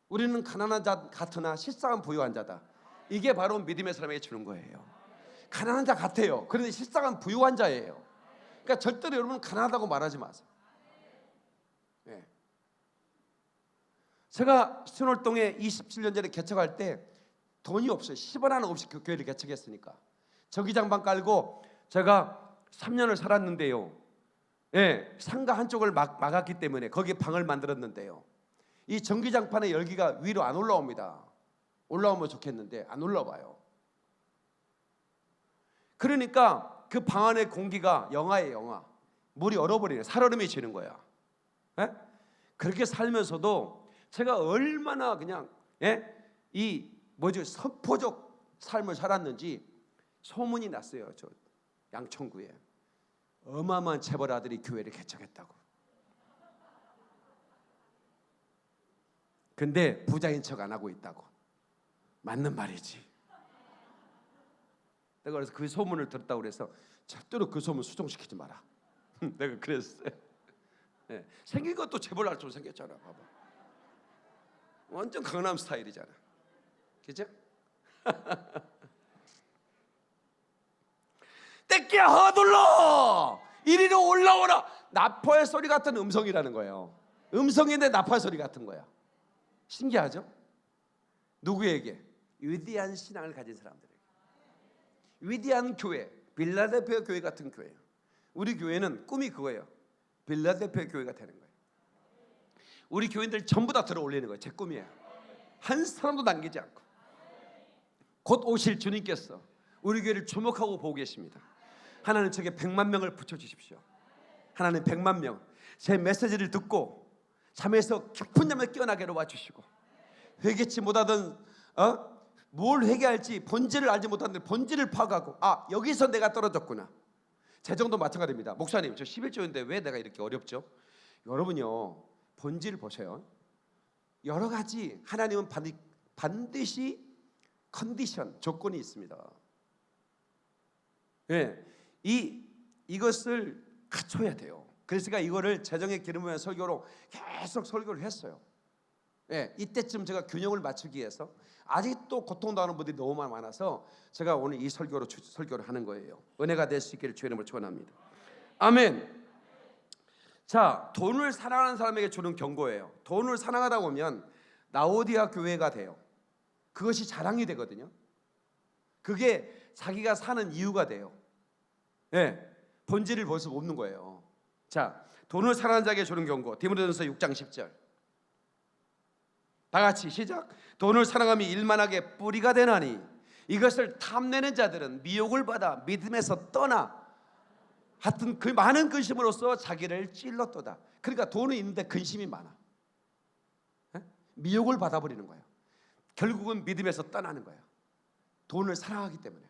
우리는 가난한 자 같으나 실상은 부유한 자다. 이게 바로 믿음의 사람에게 주는 거예요. 가난한 자 같아요. 그런데 실상은 부유한 자예요. 그러니까 절대로 여러분 가난하다고 말하지 마세요. 네. 제가 신월동에 27년 전에 개척할 때 돈이 없어요. 10원 하나 없이 교회를 개척했으니까. 저기장방 깔고 제가 3년을 살았는데요. 예, 상가 한쪽을 막았기 때문에 거기에 방을 만들었는데요. 이 전기장판의 열기가 위로 안 올라옵니다. 올라오면 좋겠는데 안 올라와요. 그러니까 그 방 안의 공기가 영하예요, 영하. 물이 얼어버리네. 살얼음이 지는 거야. 예? 그렇게 살면서도 제가 얼마나 그냥 이 선포적 삶을 살았는지 소문이 났어요. 저 양천구에 어마어마한 재벌 아들이 교회를 개척했다고. 근데 부자인 척 안 하고 있다고. 맞는 말이지. 내가 그래서 그 소문을 들었다고 그래서 절대로 그 소문 수정시키지 마라. 내가 그랬어요. 네. 생긴 것도 재벌 아들처럼 생겼잖아. 봐봐. 완전 강남 스타일이잖아. 그죠? 떼끼야 허둘러 이리로 올라오라. 나팔 소리 같은 음성이라는 거예요. 음성인데 나팔 소리 같은 거야. 신기하죠? 누구에게? 위대한 신앙을 가진 사람들에게. 위대한 교회, 빌라델피아 교회 같은 교회예요. 우리 교회는 꿈이 그거예요. 빌라델피아 교회가 되는 거예요. 우리 교인들 전부 다 들어 올리는 거예요. 제 꿈이에요. 한 사람도 남기지 않고. 곧 오실 주님께서 우리 교회를 주목하고 보고 계십니다. 하나님 저게 100만 명을 붙여주십시오. 하나님 100만 명 제 메시지를 듣고 잠에서 깊은 잠에 깨어나게 도와주시고, 회개치 못하던 뭘 회개할지 본질을 알지 못하는데 본질을 파악하고, 아 여기서 내가 떨어졌구나. 재정도 마찬가지입니다. 목사님 저 11조인데 왜 내가 이렇게 어렵죠? 여러분요 본질을 보세요. 여러 가지 하나님은 반드시 컨디션, 조건이 있습니다. 예, 이것을 갖춰야 돼요. 그래서 제가 이거를 재정의 기름부의 설교로 계속 설교를 했어요. 예, 이때쯤 제가 균형을 맞추기 위해서 아직도 고통당하는 분들이 너무 많아서 제가 오늘 이 설교를 하는 거예요. 은혜가 될 수 있기를 주의 이름으로 축원합니다. 아멘. 자, 돈을 사랑하는 사람에게 주는 경고예요. 돈을 사랑하다 보면 라오디아 교회가 돼요. 그것이 자랑이 되거든요. 그게 자기가 사는 이유가 돼요. 예, 본질을 볼 수 없는 거예요. 자, 돈을 사랑하는 자에게 주는 경고. 디모데전서 6장 10절. 다 같이 시작. 돈을 사랑함이 일만하게 뿌리가 되나니 이것을 탐내는 자들은 미혹을 받아 믿음에서 떠나 하여튼 그 많은 근심으로써 자기를 찔렀도다. 그러니까 돈은 있는데 근심이 많아. 미혹을 받아버리는 거예요. 결국은 믿음에서 떠나는 거예요. 돈을 사랑하기 때문에.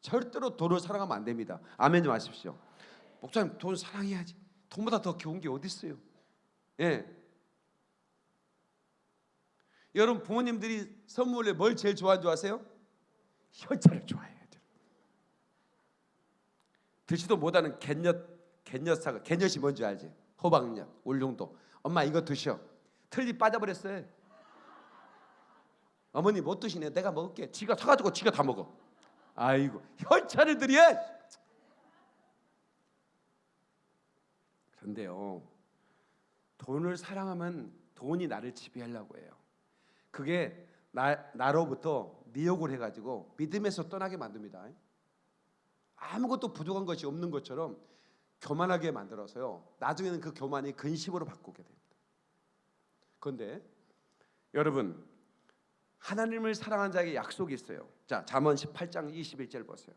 절대로 돈을 사랑하면 안 됩니다. 아멘 좀 하십시오. 목사님 돈 사랑해야지. 돈보다 더 좋은 게 어디 있어요? 예. 여러분 부모님들이 선물에 뭘 제일 좋아하는 줄 아세요? 혀차를 좋아해요. 드시도 못하는 갯엿사과. 갯엿이 뭔지 알지? 호박엿, 울릉도. 엄마 이거 드셔. 틀니 빠져버렸어요. 어머니 못 드시네. 내가 먹을게. 지가 사가지고 지가 다 먹어. 아이고 혈차를 드려. 그런데요, 돈을 사랑하면 돈이 나를 지배하려고 해요. 그게 나로부터 미혹을 해가지고 믿음에서 떠나게 만듭니다. 아무것도 부족한 것이 없는 것처럼 교만하게 만들어서요, 나중에는 그 교만이 근심으로 바꾸게 됩니다. 그런데 여러분, 하나님을 사랑하는 자에게 약속이 있어요. 자, 잠언 18장 21절 보세요.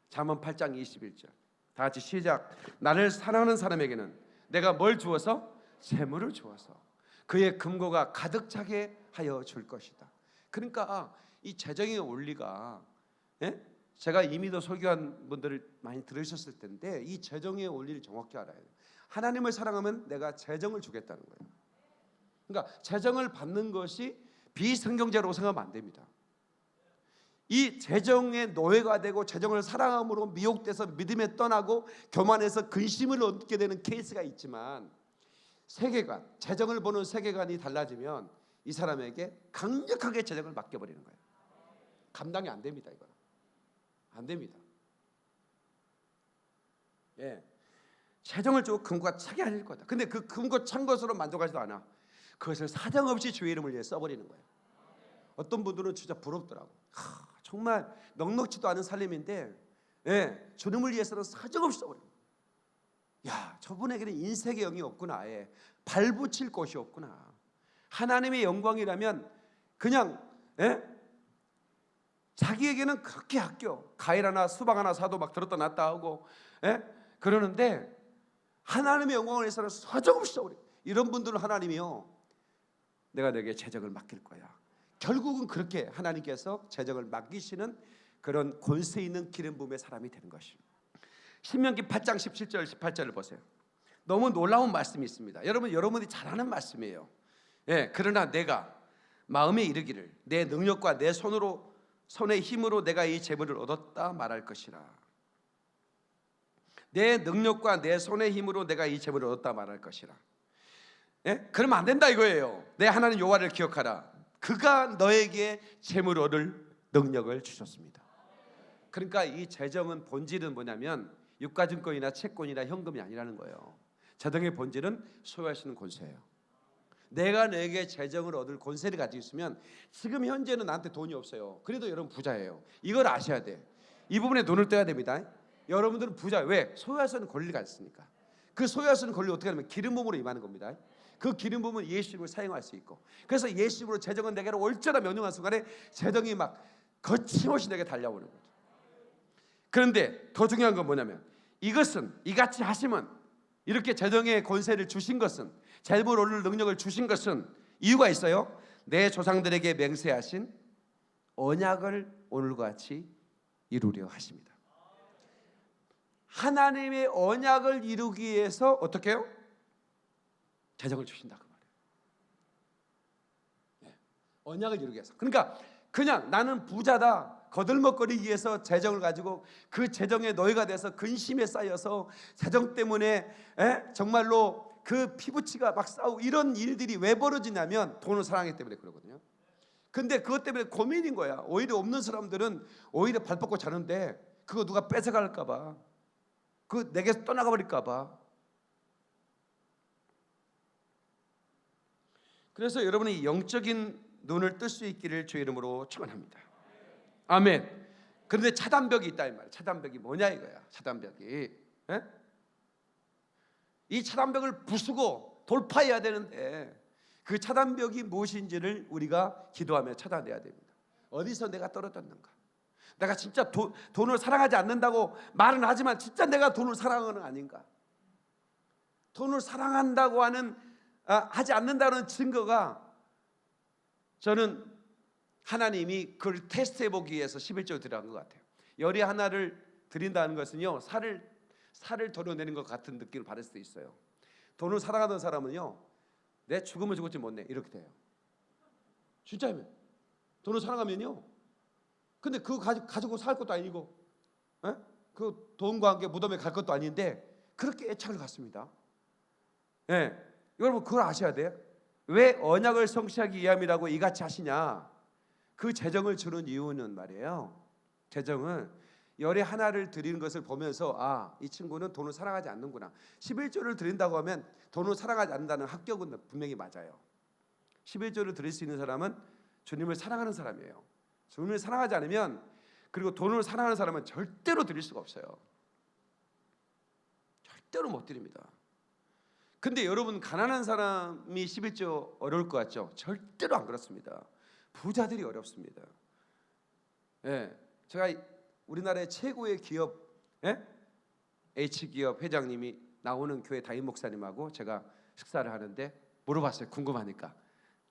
잠언 8장 21절. 다 같이 시작. 나를 사랑하는 사람에게는 내가 뭘 주어서? 재물을 주어서 그의 금고가 가득 차게 하여 줄 것이다. 그러니까 이 재정의 원리가, 제가 이미도 설교한 분들을 많이 들으셨을 텐데 이 재정의 원리를 정확히 알아야 돼요. 하나님을 사랑하면 내가 재정을 주겠다는 거예요. 그러니까 재정을 받는 것이 비성경제로 생각하면 안 됩니다. 이 재정의 노예가 되고 재정을 사랑함으로 미혹돼서 믿음에 떠나고 교만해서 근심을 얻게 되는 케이스가 있지만, 세계관, 재정을 보는 세계관이 달라지면 이 사람에게 강력하게 재정을 맡겨버리는 거예요. 감당이 안 됩니다. 이거 안 됩니다. 예, 재정을 주고 금고가 차게 하실 거다. 근데 그 금고 찬 것으로 만족하지도 않아. 그것을 사정없이 주의 이름을 위해 써버리는 거예요. 어떤 분들은 진짜 부럽더라고. 정말 넉넉지도 않은 살림인데, 예, 주님을 위해서는 사정없이 써버리는 거예요. 야, 저분에게는 인색의 영이 없구나. 아예 발붙일 곳이 없구나. 하나님의 영광이라면 그냥, 예? 자기에게는 그렇게 아껴. 과일 하나 수박 하나 사도 막 들었다 놨다 하고, 예? 그러는데 하나님의 영광을 위해서는 사정없이 써버려. 이런 분들은 하나님이요, 내가 너에게 재정을 맡길 거야. 결국은 그렇게 하나님께서 재정을 맡기시는 그런 권세 있는 기름 부음의 사람이 되는 것입니다. 신명기 8장 17절 18절을 보세요. 너무 놀라운 말씀이 있습니다. 여러분이 잘 아는 말씀이에요. 예, 그러나 내가 마음에 이르기를 내 능력과 내 손의 힘으로 내가 이 재물을 얻었다 말할 것이라. 내 능력과 내 손의 힘으로 내가 이 재물을 얻었다 말할 것이라. 예? 그러면 안 된다 이거예요. 내 하나님 여호와를 기억하라. 그가 너에게 재물을 얻을 능력을 주셨습니다. 그러니까 이 재정은 본질은 뭐냐면 유가증권이나 채권이나 현금이 아니라는 거예요. 재정의 본질은 소유할 수 있는 권세예요. 내가 너에게 재정을 얻을 권세를 가지고 있으면, 지금 현재는 나한테 돈이 없어요. 그래도 여러분 부자예요. 이걸 아셔야 돼. 이 부분에 돈을 떼야 됩니다. 여러분들은 부자예요. 왜? 소유할 수 있는 권리가 있으니까. 그 소유할 수 있는 권리 어떻게 하냐면 기름 부음으로 임하는 겁니다. 그 기름 부음은 예수 이름을 사용할 수 있고, 그래서 예수 이름으로 재정은 내게로 올지어다 명령한 순간에 재정이 막 거침없이 내게 달려오는 거죠. 그런데 더 중요한 건 뭐냐면, 이것은 이같이 하시면, 이렇게 재정의 권세를 주신 것은, 재물 얻을 능력을 주신 것은 이유가 있어요. 내 조상들에게 맹세하신 언약을 오늘과 같이 이루려 하십니다. 하나님의 언약을 이루기 위해서 어떻게 해요? 재정을 주신다 그 말이에요. 네. 언약을 이루기 위해서. 그러니까 그냥 나는 부자다 거들먹거리기 위해서 재정을 가지고 그 재정의 노예가 돼서 근심에 쌓여서 재정 때문에 정말로 그 피부치가 막 싸우고 이런 일들이 왜 벌어지냐면 돈을 사랑하기 때문에 그러거든요. 근데 그것 때문에 고민인 거야. 오히려 없는 사람들은 오히려 발 뻗고 자는데 그거 누가 뺏어갈까 봐, 그 내게서 떠나가 버릴까 봐. 그래서 여러분이 영적인 눈을 뜰 수 있기를 주의 이름으로 축원합니다. 아멘. 그런데 차단벽이 있다 이 말이야. 차단벽이 뭐냐 이거야. 차단벽이, 이 차단벽을 부수고 돌파해야 되는데 그 차단벽이 무엇인지를 우리가 기도하며 찾아내야 됩니다. 어디서 내가 떨어졌는가? 내가 진짜 돈을 사랑하지 않는다고 말은 하지만 진짜 내가 돈을 사랑하는 아닌가? 돈을 사랑한다고 하지 않는다는 증거가, 저는 하나님이 그걸 테스트해 보기 위해서 11조를 드린 것 같아요. 열이 하나를 드린다는 것은요, 살을 도려내는 것 같은 느낌을 받을 수도 있어요. 돈을 사랑하던 사람은요, 내 죽으면 죽을지 못 내 이렇게 돼요. 진짜면 돈을 사랑하면요, 근데 그거 가지고 살 것도 아니고, 그 돈과 함께 무덤에 갈 것도 아닌데 그렇게 애착을 갖습니다. 여러분 그걸 아셔야 돼요. 왜 언약을 성취하기 위함이라고 이같이 하시냐? 그 재정을 주는 이유는 말이에요, 재정은 열의 하나를 드리는 것을 보면서 이 친구는 돈을 사랑하지 않는구나. 11조를 드린다고 하면 돈을 사랑하지 않는다는 합격은 분명히 맞아요. 11조를 드릴 수 있는 사람은 주님을 사랑하는 사람이에요. 주님을 사랑하지 않으면, 그리고 돈을 사랑하는 사람은 절대로 드릴 수가 없어요. 절대로 못 드립니다. 근데 여러분, 가난한 사람이 11조 어려울 것 같죠? 절대로 안 그렇습니다. 부자들이 어렵습니다. 제가 우리나라의 최고의 기업, H기업 회장님이 나오는 교회 담임 목사님하고 제가 식사를 하는데 물어봤어요. 궁금하니까.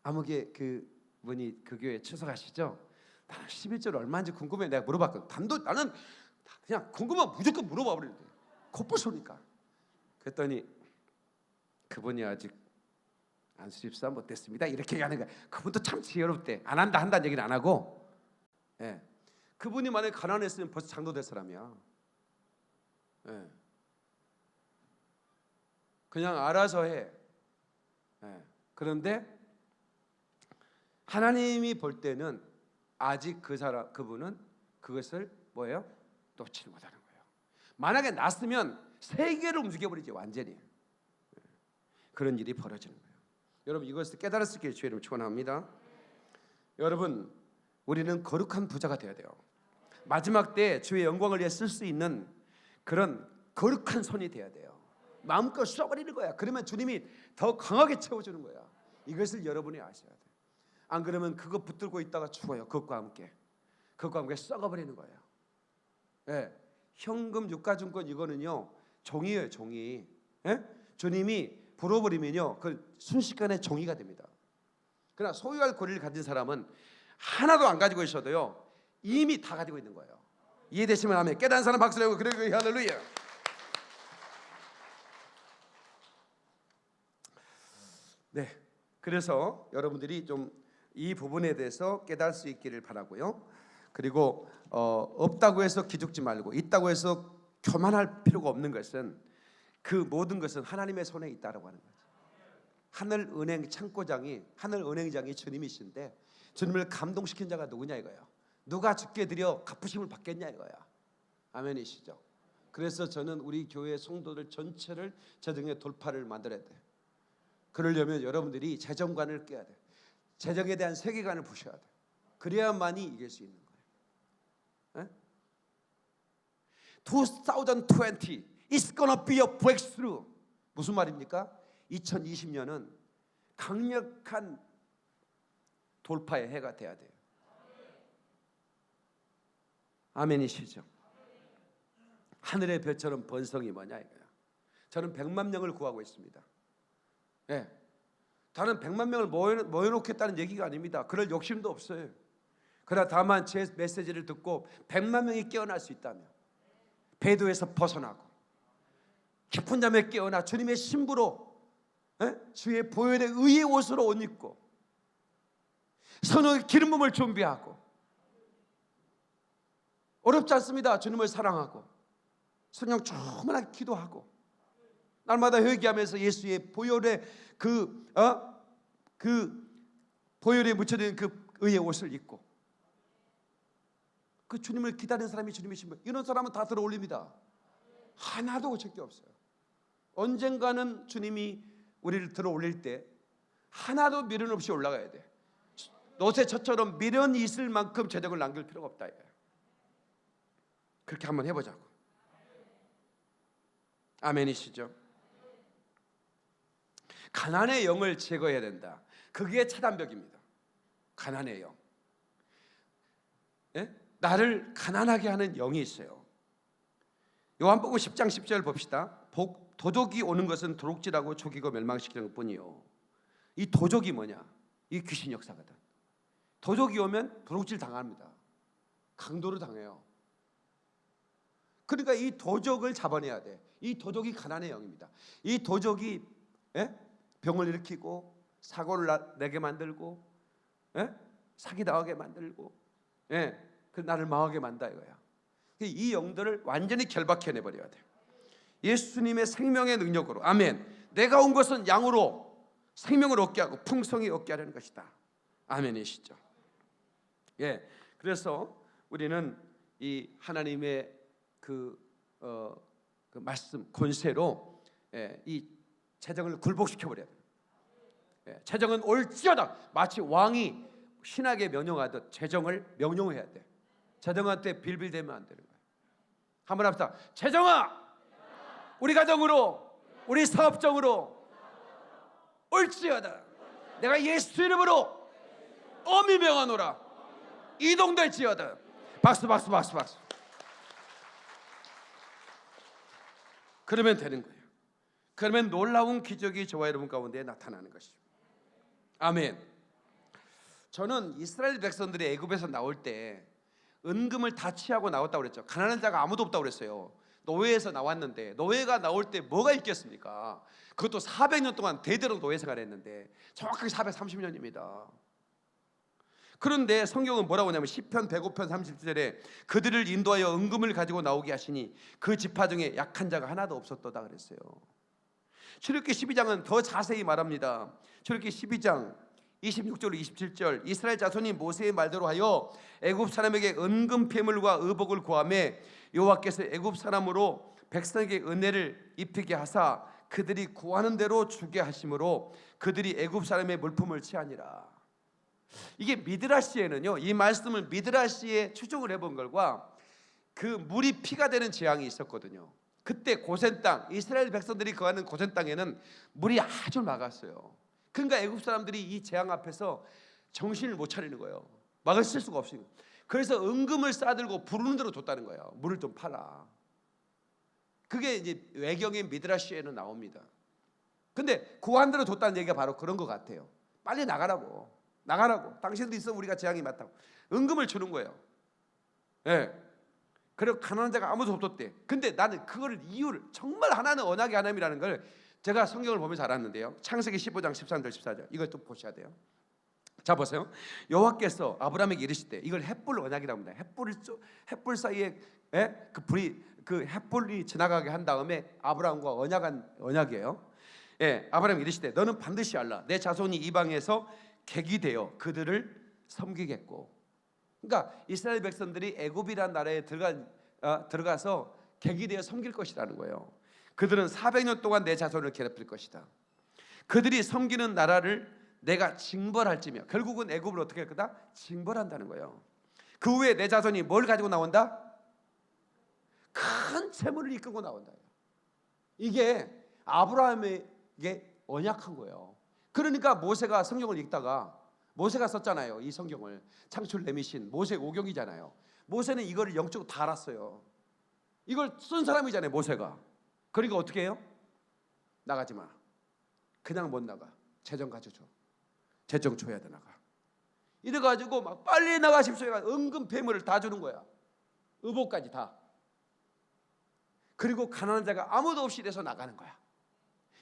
아무개 그 분이 그 교회에 출석하시죠? 나는 11조를 얼마인지 궁금해. 내가 물어봤거든. 나는 그냥 궁금하면 무조건 물어봐 버리는데 콧불 쏘니까. 그랬더니 그분이 아직 안수집사 못됐습니다 이렇게 얘기하는 거야. 그분도 참 지혜롭대. 안 한다 한다는 얘기는 안 하고, 그분이 만약에 가난했으면 벌써 장로될 사람이야. 그냥 알아서 해. 그런데 하나님이 볼 때는 아직 그분은 그것을 뭐예요? 놓지 못하는 거예요. 만약에 났으면 세계를 움직여버리지 완전히. 그런 일이 벌어지는 거예요. 여러분 이것을 깨달을 수 있게 주의 이름으로 축원합니다. 여러분 우리는 거룩한 부자가 되어야 돼요. 마지막 때 주의 영광을 위해 쓸 수 있는 그런 거룩한 손이 되어야 돼요. 마음껏 쏘버리는 거야. 그러면 주님이 더 강하게 채워주는 거야. 이것을 여러분이 아셔야 돼요. 안 그러면 그거 붙들고 있다가 죽어요. 그것과 함께 썩어버리는 거예요. 예, 현금 유가증권 이거는요 종이에요. 종이. 예? 주님이 불어버리면요 그 순식간에 종이가 됩니다. 그러나 소유할 권리를 가진 사람은 하나도 안 가지고 있어도요 이미 다 가지고 있는 거예요. 이해되시면 아멘. 깨달은 사람 박수 내고 그래 할렐루야. 네, 그래서 여러분들이 좀 이 부분에 대해서 깨달을 수 있기를 바라고요. 그리고 없다고 해서 기죽지 말고 있다고 해서 교만할 필요가 없는 것은 그 모든 것은 하나님의 손에 있다라고 하는 거죠. 하늘은행 창고장이 하늘은행장이 주님이신데 주님을 감동시킨 자가 누구냐 이거예요. 누가 주께 드려 갚으심을 받겠냐 이거야. 아멘이시죠? 그래서 저는 우리 교회 성도들 전체를 재정의 돌파를 만들어야 돼. 그러려면 여러분들이 재정관을 깨야 돼. 재정에 대한 세계관을 보셔야 돼. 그래야만이 이길 수 있는 거예요. 2020 It's gonna be a breakthrough. 무슨 말입니까? 2020년은 강력한 돌파의 해가 돼야 돼요. 아멘이시죠? 하늘의 별처럼 번성이 뭐냐 이거야. 저는 100만 명을 구하고 있습니다. 네. 다른 100만 명을 모여놓겠다는 얘기가 아닙니다. 그럴 욕심도 없어요. 그러나 다만 제 메시지를 듣고 100만 명이 깨어날 수 있다면 배도에서 벗어나고 깊은 잠에 깨어나 주님의 신부로 주의 보혈의 의의 옷으로 옷 입고 선의 기름 부음을 준비하고 어렵지 않습니다. 주님을 사랑하고 성령 충만하게 기도하고 날마다 회개하면서 예수의 보혈의 그 보혈에 묻혀진 그 의의 옷을 입고 그 주님을 기다리는 사람이 주님이신 분, 이런 사람은 다 들어올립니다. 하나도 고칠 게 없어요. 언젠가는 주님이 우리를 들어올릴 때 하나도 미련 없이 올라가야 돼. 노새처럼 미련이 있을 만큼 재정을 남길 필요가 없다. 그렇게 한번 해보자고. 아멘이시죠? 가난의 영을 제거해야 된다. 그게 차단벽입니다. 가난의 영. 예? 나를 가난하게 하는 영이 있어요. 요한복음 10장 10절 봅시다. 도적이 오는 것은 도둑질하고 죽이고 멸망시키는 것뿐이요. 이 도적이 뭐냐? 이 귀신 역사거든. 도적이 오면 도둑질 당합니다. 강도로 당해요. 그러니까 이 도적을 잡아내야 돼. 이 도적이 가난의 영입니다. 이 도적이 병을 일으키고 사고를 내게 만들고 사기당하게 만들고 그 나를 망하게 만다 이거야. 이 영들을 완전히 결박해내버려야 돼. 예수님의 생명의 능력으로. 아멘. 내가 온 것은 양으로 생명을 얻게 하고 풍성히 얻게 하려는 것이다. 아멘이시죠? 예. 그래서 우리는 이 하나님의 그 말씀 권세로 이 재정을 굴복시켜 버려야 돼. 재정은 옳지어다. 마치 왕이 신하게 명령하듯 재정을 명령해야 돼. 재정한테 빌빌대면 안 되는 거야. 한번 합시다. 재정아, 우리 가정으로, 우리 사업적으로 옳지어다. 내가 예수 이름으로 엄히 명하노라. 이동될지어다. 박수 박수 박수 박수. 그러면 되는 거예요. 그러면 놀라운 기적이 저와 여러분 가운데 나타나는 것이죠. 아멘. 저는 이스라엘 백성들이 애굽에서 나올 때 은금을 다 취하고 나왔다고 그랬죠. 가난한 자가 아무도 없다고 그랬어요. 노예에서 나왔는데 노예가 나올 때 뭐가 있겠습니까? 그것도 400년 동안 대대로 노예 생활을 했는데 정확하게 430년입니다. 그런데 성경은 뭐라고 하냐면 시편 105편 30절에 그들을 인도하여 은금을 가지고 나오게 하시니 그 지파 중에 약한 자가 하나도 없었도다 그랬어요. 출애굽기 12장은 더 자세히 말합니다. 출애굽기 12장 26절 27절 이스라엘 자손이 모세의 말대로 하여 애굽 사람에게 은금 패물과 의복을 구하매 여호와께서 애굽 사람으로 백성에게 은혜를 입히게 하사 그들이 구하는 대로 주게 하심으로 그들이 애굽 사람의 물품을 취하니라. 이게 미드라시에는요, 이 말씀을 미드라시에 추정을 해본 결과 그 물이 피가 되는 재앙이 있었거든요. 그때 고센 땅, 이스라엘 백성들이 거하는 고센 땅에는 물이 아주 막았어요. 그러니까 애굽 사람들이 이 재앙 앞에서 정신을 못 차리는 거예요. 막을 수가 없어요. 그래서 은금을 싸들고 부르는 대로 줬다는 거예요. 물을 좀 팔아. 그게 이제 외경의 미드라시에는 나옵니다. 근데 구한 대로 줬다는 얘기가 바로 그런 것 같아요. 빨리 나가라고. 당신도 있어 우리가 재앙이 맞다고. 은금을 주는 거예요. 예. 그리고 가난한 자가 아무도 없었대. 근데 나는 그걸 이유를 정말 하나는 언약의 하나님이라는 걸 제가 성경을 보면서 알았는데요. 창세기 15장 13절 14절 이걸 또 보셔야 돼요. 자 보세요. 여호와께서 아브라함에게 이르시되 이걸 햇불 언약이라고 합니다. 햇불 사이에 그 불이 그 햇불이 지나가게 한 다음에 아브라함과 언약한 언약이에요. 아브라함이 이르시되 너는 반드시 알라 내 자손이 이방에서 객이 되어 그들을 섬기겠고. 그러니까 이스라엘 백성들이 애굽이라는 나라에 들어가서 객이 되어 섬길 것이라는 거예요. 그들은 400년 동안 내 자손을 괴롭힐 것이다. 그들이 섬기는 나라를 내가 징벌할지며, 결국은 애굽을 어떻게 할 거다? 징벌한다는 거예요. 그 후에 내 자손이 뭘 가지고 나온다? 큰 재물을 이끌고 나온다. 이게 아브라함에게 언약한 거예요. 그러니까 모세가 성경을 읽다가 모세가 썼잖아요. 이 성경을 창출 내미신 모세 오경이잖아요. 모세는 이거를 영적으로 다 알았어요. 이걸 쓴 사람이잖아요, 모세가. 그러니까 어떻게 해요? 나가지 마. 그냥 못 나가. 재정 가져줘. 재정 줘야 돼 나가. 이래가지고 막 빨리 나가십시오. 은금 폐물을 다 주는 거야. 의복까지 다. 그리고 가난한 자가 아무도 없이 돼서 나가는 거야.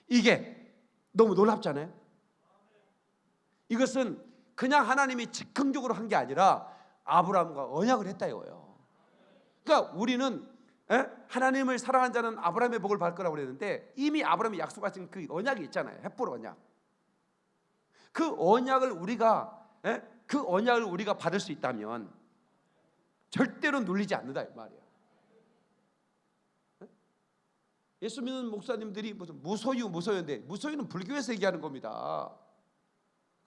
이게 너무 놀랍잖아요. 이것은 그냥 하나님이 즉흥적으로 한 게 아니라 아브라함과 언약을 했다 이거예요. 그러니까 우리는 하나님을 사랑한 자는 아브라함의 복을 받을 거라고 그랬는데 이미 아브라함이 약속하신 그 언약이 있잖아요. 햇불 언약. 그 언약을 우리가 받을 수 있다면 절대로 눌리지 않는다 이 말이에요. 예수 믿는 목사님들이 무슨 무소유인데 무소유는 불교에서 얘기하는 겁니다.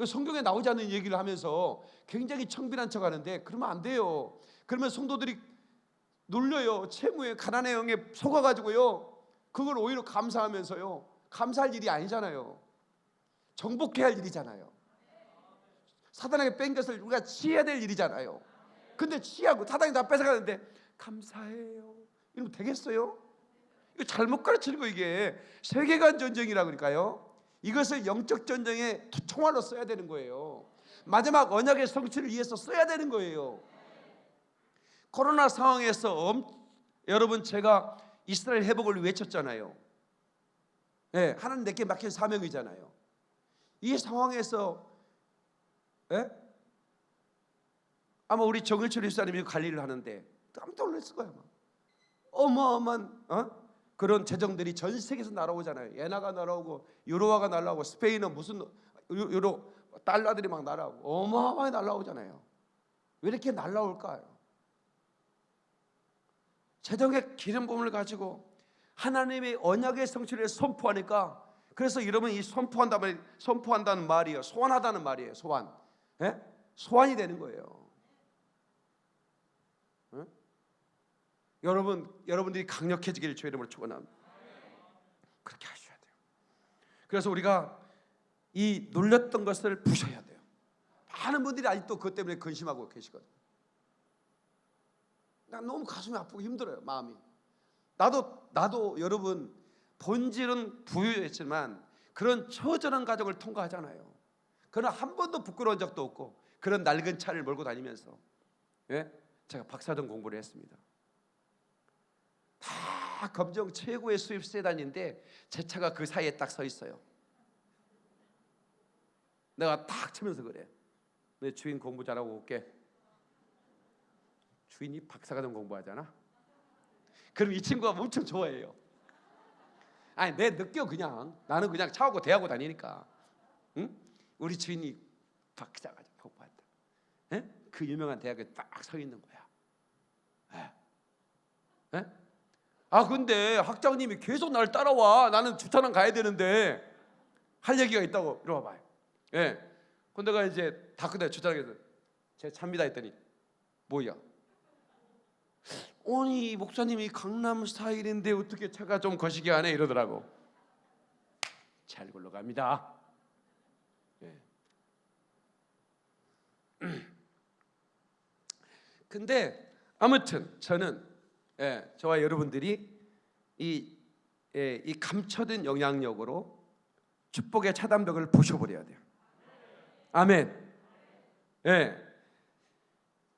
성경에 나오지 않는 얘기를 하면서 굉장히 청빈한 척하는데 그러면 안 돼요. 그러면 성도들이 눌려요. 채무에 가난의 영에 속아가지고요. 그걸 오히려 감사하면서요. 감사할 일이 아니잖아요. 정복해야 할 일이잖아요. 사단에게 뺀 것을 우리가 취해야 될 일이잖아요. 근데 취하고 사단이 다 뺏어가는데 감사해요. 이러면 되겠어요? 이거 잘못 가르치는 거. 이게 세계관 전쟁이라 그럴까요? 이것을 영적 전쟁의 총알로 써야 되는 거예요. 마지막 언약의 성취를 위해서 써야 되는 거예요. 코로나 상황에서 여러분 제가 이스라엘 회복을 외쳤잖아요. 하나님 내게 맡긴 사명이잖아요. 이 상황에서 아마 우리 정일철 집사님이 관리를 하는데 깜짝 놀랐을 거예요. 어마어마한 그런 재정들이 전 세계에서 날아오잖아요. 엔화가 날아오고 유로화가 날아오고 스페인은 무슨 유로 달러들이 막 날아오고 어마어마하게 날아오잖아요. 왜 이렇게 날아올까요? 재정의 기름 부음을 가지고 하나님의 언약의 성취를 선포하니까. 그래서 여러분 이 선포한다는 말이에요. 소환하다는 말이에요. 소환. 소환이 되는 거예요. 여러분들이 강력해지기를 주의 이름으로 축원합니다. 그렇게 하셔야 돼요. 그래서 우리가 이 눌렸던 것을 부셔야 돼요. 많은 분들이 아직도 그것 때문에 근심하고 계시거든요. 난 너무 가슴이 아프고 힘들어요. 마음이. 나도 여러분 본질은 부유했지만 그런 처절한 과정을 통과하잖아요. 그러나 한 번도 부끄러운 적도 없고 그런 낡은 차를 몰고 다니면서 제가 박사전 공부를 했습니다. 다 검정 최고의 수입 세단인데 제 차가 그 사이에 딱 서 있어요. 내가 딱 치면서 그래. 내 주인 공부 잘하고 올게. 주인이 박사과정 공부하잖아. 그럼 이 친구가 엄청 좋아해요. 내 느껴. 그냥 나는 그냥 차하고 대하고 다니니까. 응? 우리 주인이 박사가 복받았다. 예? 그 유명한 대학에 딱 서 있는 거야. 예? 예? 아 근데 학장님이 계속 나를 따라와. 나는 주차장 가야 되는데 할 얘기가 있다고. 이리 와봐요. 예. 근데 내가 이제 다 끝내 주차장에서 제 차입니다 했더니 뭐야? 아니 목사님이 강남 스타일인데 어떻게 차가 좀 거시기하네 이러더라고. 잘 굴러갑니다. 예. 근데 아무튼 저는 저와 여러분들이 이 감춰진 영향력으로 축복의 차단벽을 부셔버려야 돼요. 아멘. 예.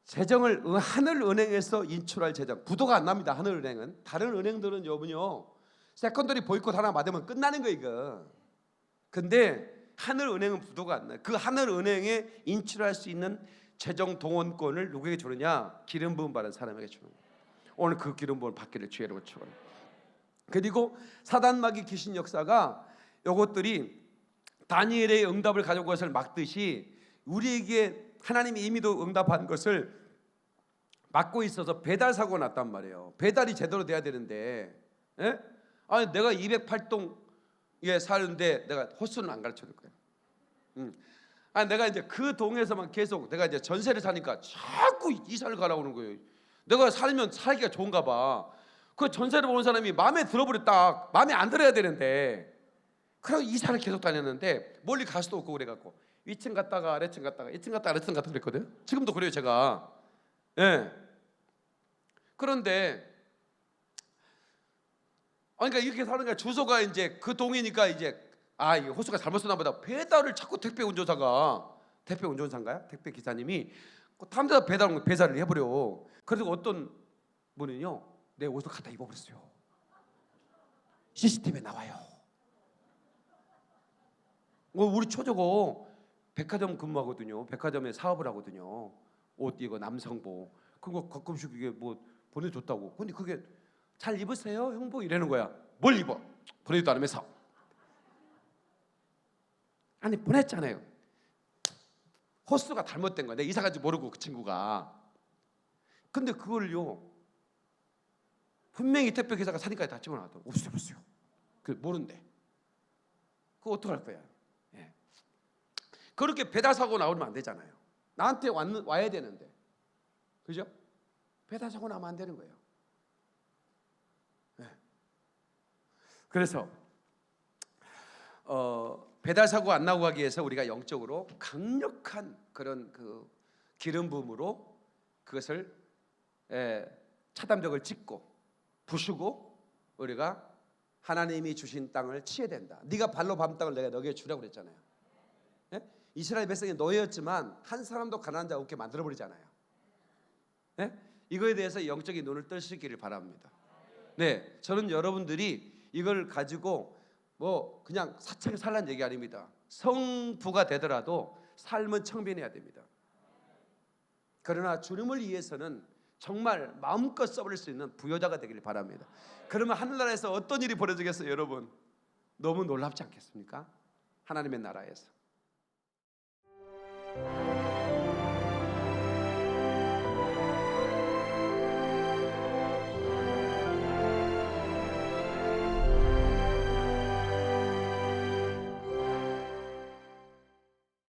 재정을 하늘은행에서 인출할 재정, 부도가 안 납니다. 하늘은행은. 다른 은행들은 여러분요 세컨더리 보이콧 하나 맞으면 끝나는 거 이거. 근데 하늘은행은 부도가 안 나요. 그 하늘은행에 인출할 수 있는 재정 동원권을 누구에게 주느냐? 기름 부음 받은 사람에게 주는 거예요. 오늘 그 기름 부음을 받기를 주의로 축원합니다. 그리고 사단 마귀 귀신 역사가 이것들이 다니엘의 응답을 가져온 것을 막듯이 우리에게 하나님이 이미도 응답한 것을 막고 있어서 배달 사고가 났단 말이에요. 배달이 제대로 돼야 되는데, 예? 아니 내가 208동에 사는데 내가 호수는 안 가르쳐 줄 거야. 아니 내가 이제 그 동에서만 계속 내가 이제 전세를 사니까 자꾸 이사를 가라고 하는 거예요. 내가 살면 살기가 좋은가 봐. 그 전세를 보는 사람이 마음에 들어버렸다. 마음에 안 들어야 되는데, 그래서 이사를 계속 다녔는데 멀리 갈 수도 없고 그래갖고 위층 갔다가 아래층 갔다가 2층 갔다가 아래층 갔다가 그랬거든요. 지금도 그래요 제가. 예. 그런데 그러니까 이렇게 사는 거야. 주소가 이제 그 동이니까 이제 이게 호수가 잘못 썼나 보다. 배달을 자꾸 택배 운전사인가요? 택배 기사님이 다른 데다 배달을 해버려. 그래서 어떤 분은요 내 옷을 갖다 입어버렸어요. CCTV에 나와요. 우리 처저고 백화점 근무하거든요. 백화점에 사업을 하거든요. 옷 이거 남성복 그거 가끔씩 이게 뭐 보내줬다고. 근데 그게 잘 입으세요 형부 이러는 거야. 뭘 입어? 보내지도 않으면서. 아니 보냈잖아요. 호수가 잘못된 거야. 내가 이사 간지 모르고 그 친구가. 근데 그걸요 분명히 택배 기사가 사진까지 다 찍어놔도 없어요. 그 모른대. 그거 어떡할 거야? 예. 그렇게 배달 사고 나오면 안 되잖아요. 나한테 와야 되는데, 그죠? 배달 사고 나면 안 되는 거예요. 예. 그래서 배달 사고 안 나고 하기 위해서 우리가 영적으로 강력한 그런 그 기름 부음으로 그것을 차단벽을 짓고 부수고 우리가 하나님이 주신 땅을 치야 된다. 네가 발로 밟은 땅을 내가 너에게 주라고 그랬잖아요. 예? 이스라엘 백성이 노예였지만 한 사람도 가난한 자 없게 만들어버리잖아요. 예? 이거에 대해서 영적인 눈을 뜰 수 있기를 바랍니다. 네, 저는 여러분들이 이걸 가지고 뭐 그냥 사창에 살라는 얘기 아닙니다. 성부가 되더라도 삶은 청빈해야 됩니다. 그러나 주님을 위해서는 정말 마음껏 써버릴 수 있는 부여자가 되기를 바랍니다. 그러면 하늘나라에서 어떤 일이 벌어지겠어요 여러분? 너무 놀랍지 않겠습니까? 하나님의 나라에서